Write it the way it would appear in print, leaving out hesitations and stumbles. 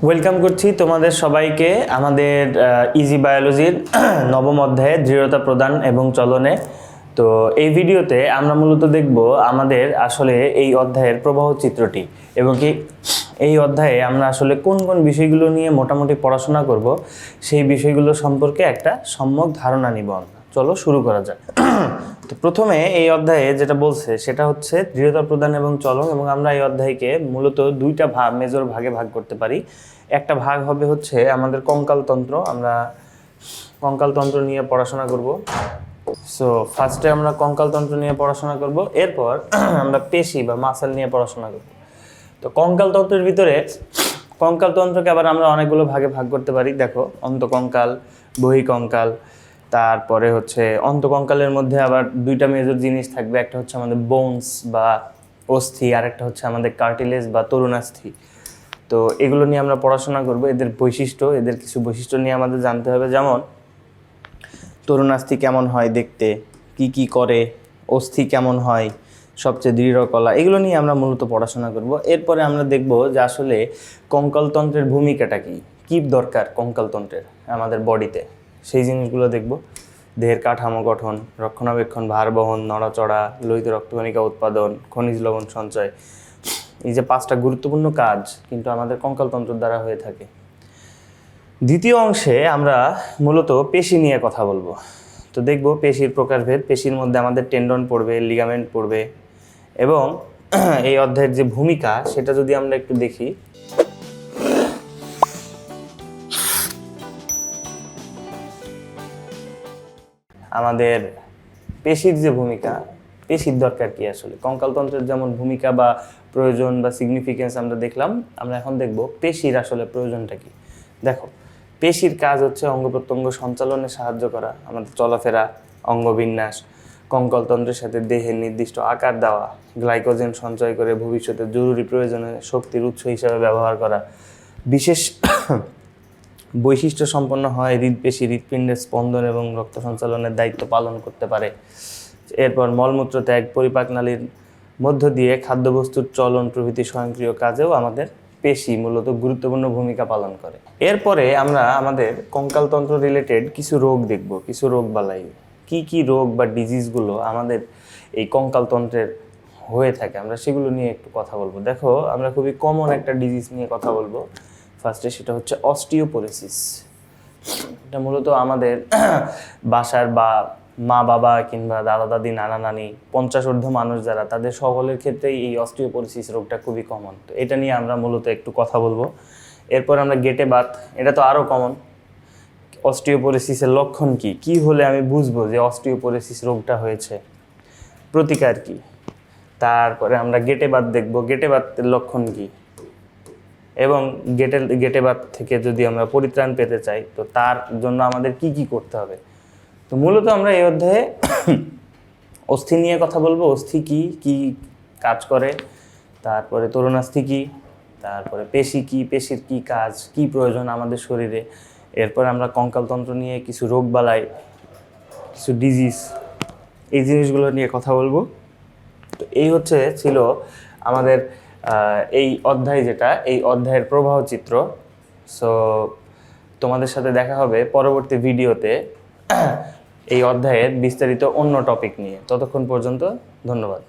Welcome করছি তোমাদের সবাইকে আমাদের ইজি বায়োলজির নবম অধ্যায়ে দৃঢ়তা প্রদান এবং চলনে। তো এই ভিডিওতে আমরা মূলত দেখব আমাদের আসলে এই অধ্যায়ের প্রবাহ চিত্রটি এবং কি এই অধ্যায়ে আমরা আসলে কোন কোন বিষয়গুলো নিয়ে মোটামুটি পড়াশোনা করব সেই বিষয়গুলো সম্পর্কে একটা সম্যক ধারণা নিব। চলো শুরু করা যাক। তো প্রথমে এই অধ্যায়ে যেটা বলছে সেটা হচ্ছে দৃঢ়তা প্রদান এবং চলন, এবং আমরা এই অধ্যায়কে মূলত দুইটা মেজর ভাগে ভাগ করতে পারি। একটা ভাগ হবে হচ্ছে আমাদের কঙ্কালতন্ত্র, আমরা কঙ্কালতন্ত্র নিয়ে পড়াশোনা করব। সো ফার্স্টে আমরা কঙ্কালতন্ত্র নিয়ে পড়াশোনা করব, এরপর আমরা পেশি বা মাসেল নিয়ে পড়াশোনা করব। তো কঙ্কালতন্ত্রের ভিতরে কঙ্কালতন্ত্রকে আবার আমরা অনেকগুলো ভাগে ভাগ করতে পারি। দেখো, অন্তকঙ্কাল, বহিকঙ্কাল, তারপরে হচ্ছে অন্তকঙ্কালের মধ্যে আবার দুইটা মেজর জিনিস থাকবে। একটা হচ্ছে আমাদের বোনস বা অস্থি, আর একটা হচ্ছে আমাদের কার্টিলেজ বা তরুণাস্থি। তো এগুলো নিয়ে আমরা পড়াশোনা করব। এদের বৈশিষ্ট্য, এদের কিছু বৈশিষ্ট্য নিয়ে আমাদের জানতে হবে, যেমন তরুণাস্থি কেমন হয় দেখতে, কি কি করে, অস্থি কেমন হয়, সবচেয়ে দৃঢ় কলা, এগুলো নিয়ে আমরা মূলত পড়াশোনা করব। এরপরে আমরা দেখব যে আসলে কঙ্কালতন্ত্রের ভূমিকাটা কী, কী দরকার কঙ্কালতন্ত্রের আমাদের বডিতে, সেই জিনিসগুলো দেখব। দেহের কাঠামো গঠন, রক্ষণাবেক্ষণ, ভার বহন, নড়াচড়া, লোহিত রক্তকণিকা উৎপাদন, খনিজ লবণ সঞ্চয়, এই যে 5টা গুরুত্বপূর্ণ কাজ কিন্তু আমাদের কঙ্কালতন্ত্র দ্বারা হয়ে থাকে। দ্বিতীয় অংশে আমরা মূলত পেশি নিয়ে কথা বলবো। তো দেখব পেশির প্রকারভেদ, পেশির মধ্যে আমাদের টেন্ডন পড়বে, লিগামেন্ট পড়বে, এবং এই অধ্যায়ের যে ভূমিকা সেটা যদি আমরা একটু দেখি, আমাদের পেশির যে ভূমিকা, পেশির দরকার কি আসলে, কঙ্কালতন্ত্রের যেমন ভূমিকা বা প্রয়োজন বা সিগনিফিকেন্স আমরা দেখলাম, আমরা এখন দেখব পেশির আসলে প্রয়োজনটা কি। দেখো, পেশির কাজ হচ্ছে অঙ্গ প্রত্যঙ্গ সঞ্চালনে সাহায্য করা, আমাদের চলাফেরা, অঙ্গবিন্যাস, কঙ্কালতন্ত্রের সাথে দেহের নির্দিষ্ট আকার দেওয়া, গ্লাইকোজেন সঞ্চয় করে ভবিষ্যতে জরুরি প্রয়োজনে শক্তির উৎস হিসাবে ব্যবহার করা, বিশেষ বৈশিষ্ট্য সম্পন্ন হয় হৃদপেশি, হৃৎপিণ্ডের স্পন্দন এবং রক্ত সঞ্চালনের দায়িত্ব পালন করতে পারে। এরপর মলমূত্র ত্যাগ, পরিপাকনালীর মধ্য দিয়ে খাদ্যবস্তুর চলন প্রভৃতি স্বয়ংক্রিয় কাজেও আমাদের পেশি মূলত গুরুত্বপূর্ণ ভূমিকা পালন করে। এরপরে আমরা আমাদের কঙ্কালতন্ত্র রিলেটেড কিছু রোগ দেখব, কিছু রোগ বালাই, কি কি রোগ বা ডিজিজগুলো আমাদের এই কঙ্কালতন্ত্রের হয়ে থাকে, আমরা সেগুলো নিয়ে একটু কথা বলবো। দেখো, আমরা খুবই কমন একটা ডিজিজ নিয়ে কথা বলবো ফার্স্টে, সেটা হচ্ছে অস্টিওপোরোসিস। এটা মূলত আমাদের বাসার বা মা বাবা কিংবা দাদা দাদি, নানা নানি, 50 ঊর্ধ্ব মানুষ যারা, তাদের সকলের ক্ষেত্রেই এই অস্টিওপোরোসিস রোগটা খুবই কমন। তো এটা নিয়ে আমরা মূলত একটু কথা বলবো। এরপর আমরা গেটে বাত, এটা তো আরও কমন। অস্টিওপোরোসিসের লক্ষণ কি, কি হলে আমি বুঝবো যে অস্টিওপোরোসিস রোগটা হয়েছে, প্রতিকার কি। তারপরে আমরা গেটে বাত দেখবো, গেটে বাতের লক্ষণ কি, এবং গেটে বাত থেকে যদি আমরা পরিত্রাণ পেতে চাই তো তার জন্য আমাদের কি কি করতে হবে। তো মূলত আমরা এই অধ্যায়ে অস্থি নিয়ে কথা বলবো, অস্থি কি কি কাজ করে, তারপরে তরুণাস্থি কি, তারপরে পেশি কি, পেশির কি কাজ, কি প্রয়োজন আমাদের শরীরে। এরপর আমরা কঙ্কালতন্ত্র নিয়ে কিছু রোগবালাই, কিছু ডিজিজ, এই জিনিসগুলো নিয়ে কথা বলবো। তো এই ছিল আমাদের এই অধ্যায়, যেটা এই অধ্যায়ের প্রবাহ চিত্র। সো তোমাদের সাথে দেখা হবে পরবর্তী ভিডিওতে এই অধ্যায়ের বিস্তারিত অন্য টপিক নিয়ে। ততক্ষণ পর্যন্ত ধন্যবাদ।